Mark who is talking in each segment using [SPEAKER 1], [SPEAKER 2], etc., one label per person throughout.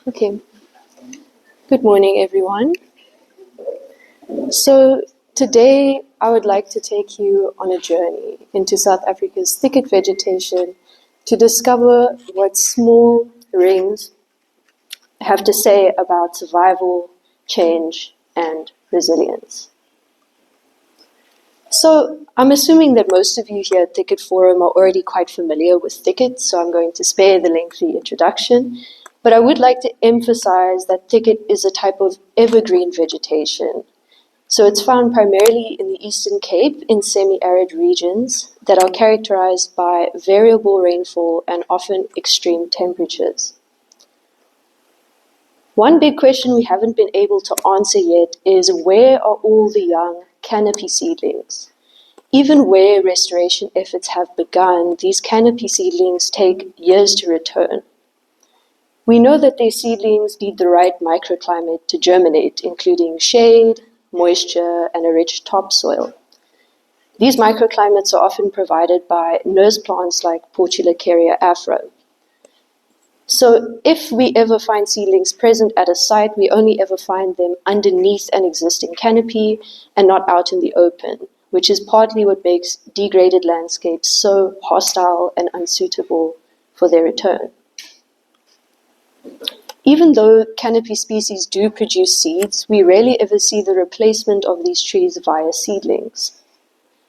[SPEAKER 1] Okay. Good morning, everyone. So today I would like to take you on a journey into South Africa's thicket vegetation to discover what small rings have to say about survival, change, and resilience. So I'm assuming that most of you here at Thicket Forum are already quite familiar with thicket, so I'm going to spare the lengthy introduction. But I would like to emphasize that thicket is a type of evergreen vegetation. So it's found primarily in the Eastern Cape in semi-arid regions that are characterized by variable rainfall and often extreme temperatures. One big question we haven't been able to answer yet is where are all the young canopy seedlings? Even where restoration efforts have begun, these canopy seedlings take years to return. We know that these seedlings need the right microclimate to germinate, including shade, moisture, and a rich topsoil. These microclimates are often provided by nurse plants like Portulacaria afra. So if we ever find seedlings present at a site, we only ever find them underneath an existing canopy and not out in the open, which is partly what makes degraded landscapes so hostile and unsuitable for their return. Even though canopy species do produce seeds, we rarely ever see the replacement of these trees via seedlings.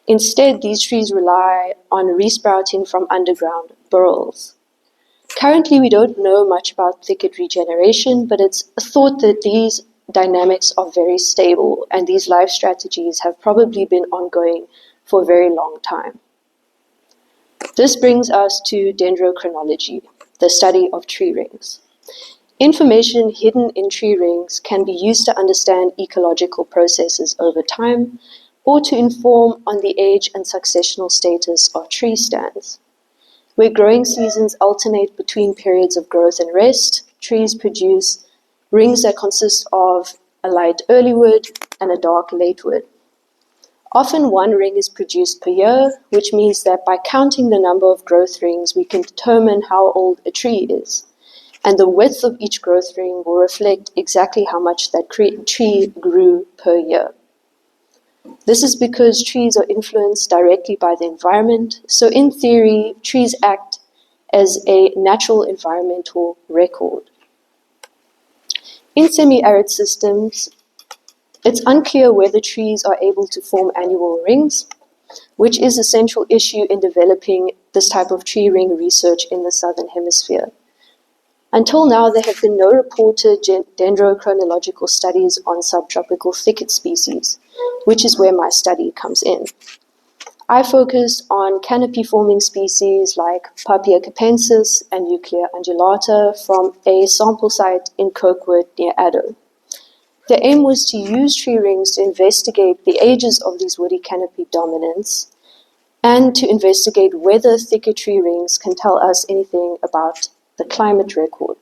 [SPEAKER 1] Instead, these trees rely on resprouting from underground burls. Currently, we don't know much about thicket regeneration, but it's thought that these dynamics are very stable, and these life strategies have probably been ongoing for a very long time. This brings us to dendrochronology, the study of tree rings. Information hidden in tree rings can be used to understand ecological processes over time, or to inform on the age and successional status of tree stands. Where growing seasons alternate between periods of growth and rest, trees produce rings that consist of a light early wood and a dark late wood. Often one ring is produced per year, which means that by counting the number of growth rings, we can determine how old a tree is. And the width of each growth ring will reflect exactly how much that tree grew per year. This is because trees are influenced directly by the environment, so in theory, trees act as a natural environmental record. In semi-arid systems, it's unclear whether trees are able to form annual rings, which is a central issue in developing this type of tree ring research in the Southern Hemisphere. Until now, there have been no reported dendrochronological studies on subtropical thicket species, which is where my study comes in. I focused on canopy-forming species like Pappea capensis and Euclea undulata from a sample site in Kirkwood near Addo. The aim was to use tree rings to investigate the ages of these woody canopy dominants and to investigate whether thicket tree rings can tell us anything about the climate record.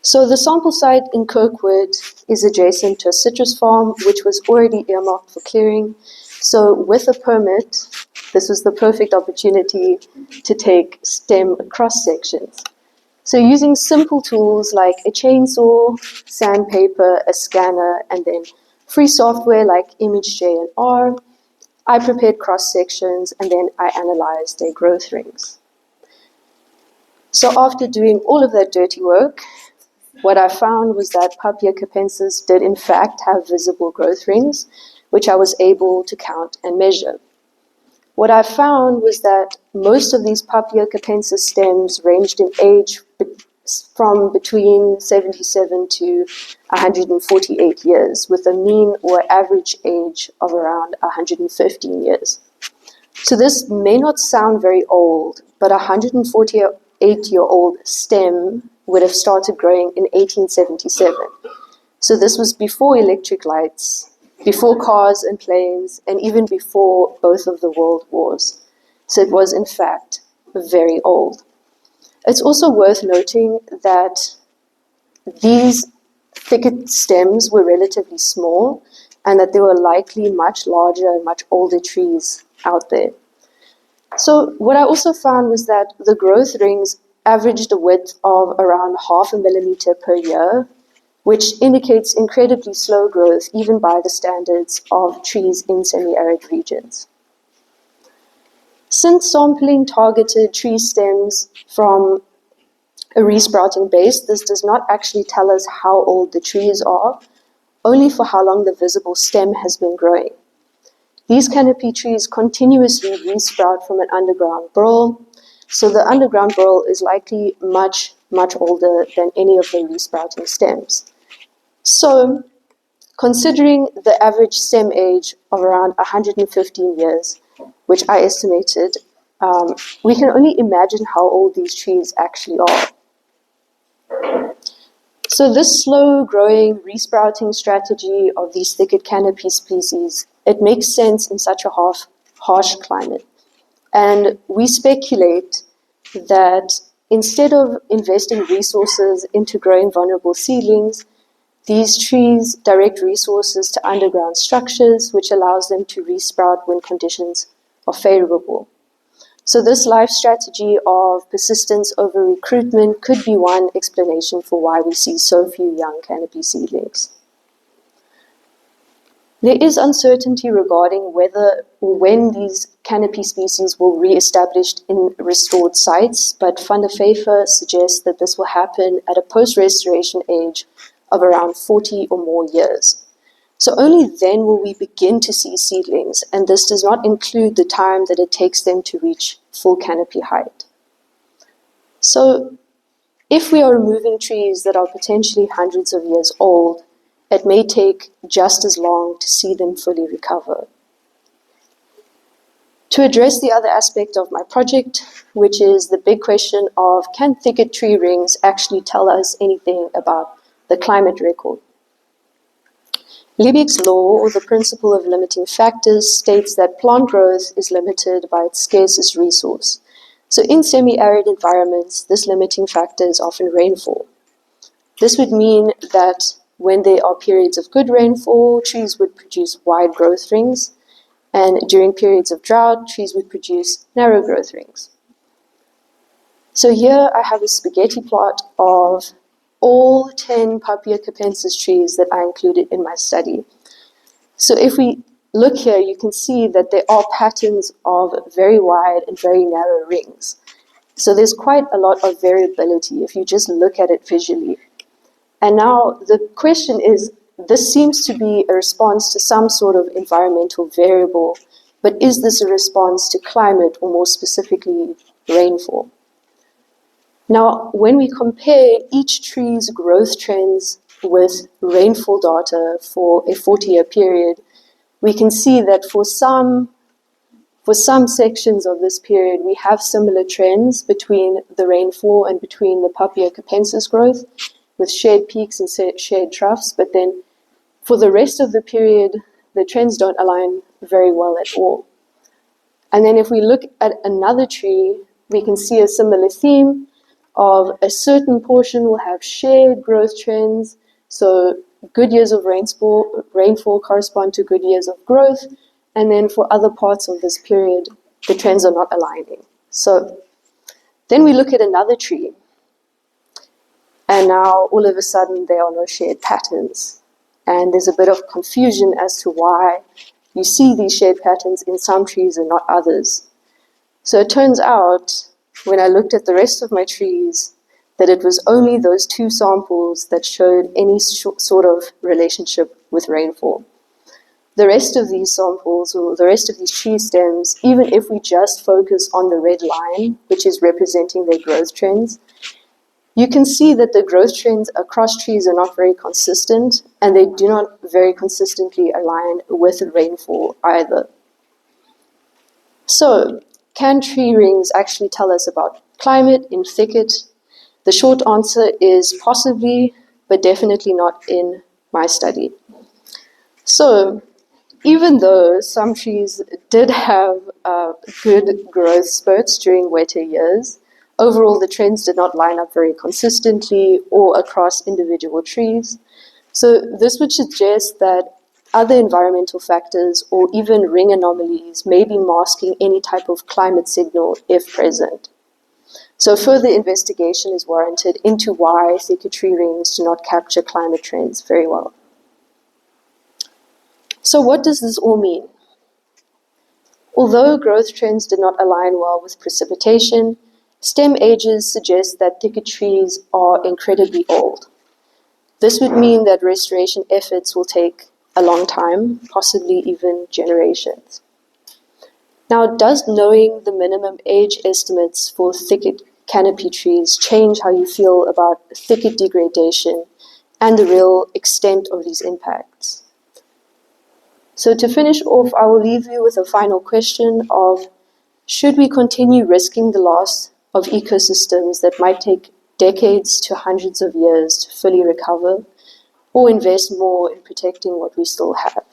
[SPEAKER 1] So the sample site in Kirkwood is adjacent to a citrus farm, which was already earmarked for clearing. So with a permit, this was the perfect opportunity to take stem cross-sections. So using simple tools like a chainsaw, sandpaper, a scanner, and then free software like ImageJ and R, I prepared cross-sections and then I analyzed their growth rings. So after doing all of that dirty work, what I found was that Pappea capensis did in fact have visible growth rings, which I was able to count and measure. What I found was that most of these Pappea capensis stems ranged in age from between 77 to 148 years, with a mean or average age of around 115 years. So this may not sound very old, but a 148-year-old stem would have started growing in 1877. So this was before electric lights, before cars and planes, and even before both of the world wars. So it was, in fact, very old. It's also worth noting that these thicket stems were relatively small and that there were likely much larger and much older trees out there. So what I also found was that the growth rings averaged a width of around 0.5 millimeter per year, which indicates incredibly slow growth even by the standards of trees in semi-arid regions. Since sampling targeted tree stems from a resprouting base, this does not actually tell us how old the trees are, only for how long the visible stem has been growing. These canopy trees continuously resprout from an underground burl, so the underground burl is likely much, much older than any of the resprouting stems. So, considering the average stem age of around 115 years, which I estimated, we can only imagine how old these trees actually are. So this slow-growing, resprouting strategy of these thicket canopy species, it makes sense in such a harsh climate. And we speculate that instead of investing resources into growing vulnerable seedlings, these trees direct resources to underground structures, which allows them to resprout when conditions are favorable. So this life strategy of persistence over recruitment could be one explanation for why we see so few young canopy seedlings. There is uncertainty regarding whether or when these canopy species will be re-established in restored sites, but Van der Veever suggests that this will happen at a post-restoration age of around 40 or more years. So only then will we begin to see seedlings, and this does not include the time that it takes them to reach full canopy height. So if we are removing trees that are potentially hundreds of years old, it may take just as long to see them fully recover. To address the other aspect of my project, which is the big question of can thicket tree rings actually tell us anything about the climate record? Liebig's law, or the principle of limiting factors, states that plant growth is limited by its scarcest resource. So in semi-arid environments, this limiting factor is often rainfall. This would mean that when there are periods of good rainfall, trees would produce wide growth rings, and during periods of drought, trees would produce narrow growth rings. So here I have a spaghetti plot of all 10 Pappea capensis trees that I included in my study. So if we look here, you can see that there are patterns of very wide and very narrow rings. So there's quite a lot of variability if you just look at it visually. And now the question is, this seems to be a response to some sort of environmental variable, but is this a response to climate, or more specifically, rainfall? Now, when we compare each tree's growth trends with rainfall data for a 40-year period, we can see that for some sections of this period, we have similar trends between the rainfall and between the Pappea capensis growth, with shared peaks and shared troughs, but then for the rest of the period, the trends don't align very well at all. And then if we look at another tree, we can see a similar theme of a certain portion will have shared growth trends, so good years of rainfall correspond to good years of growth, and then for other parts of this period, the trends are not aligning. So then we look at another tree, and now all of a sudden there are no shared patterns, and there's a bit of confusion as to why you see these shared patterns in some trees and not others. So it turns out, when I looked at the rest of my trees, that it was only those 2 samples that showed any sort of relationship with rainfall. The rest of these samples, or the rest of these tree stems, even if we just focus on the red line, which is representing their growth trends, you can see that the growth trends across trees are not very consistent, and they do not very consistently align with rainfall either. So, can tree rings actually tell us about climate in thicket? The short answer is possibly, but definitely not in my study. So, even though some trees did have good growth spurts during wetter years, overall the trends did not line up very consistently or across individual trees. So this would suggest that other environmental factors or even ring anomalies may be masking any type of climate signal if present. So further investigation is warranted into why thicket tree rings do not capture climate trends very well. So what does this all mean? Although growth trends did not align well with precipitation, stem ages suggest that thicket trees are incredibly old. This would mean that restoration efforts will take a long time, possibly even generations. Now, does knowing the minimum age estimates for thicket canopy trees change how you feel about thicket degradation and the real extent of these impacts? So to finish off, I will leave you with a final question of, should we continue risking the loss of ecosystems that might take decades to hundreds of years to fully recover, or invest more in protecting what we still have?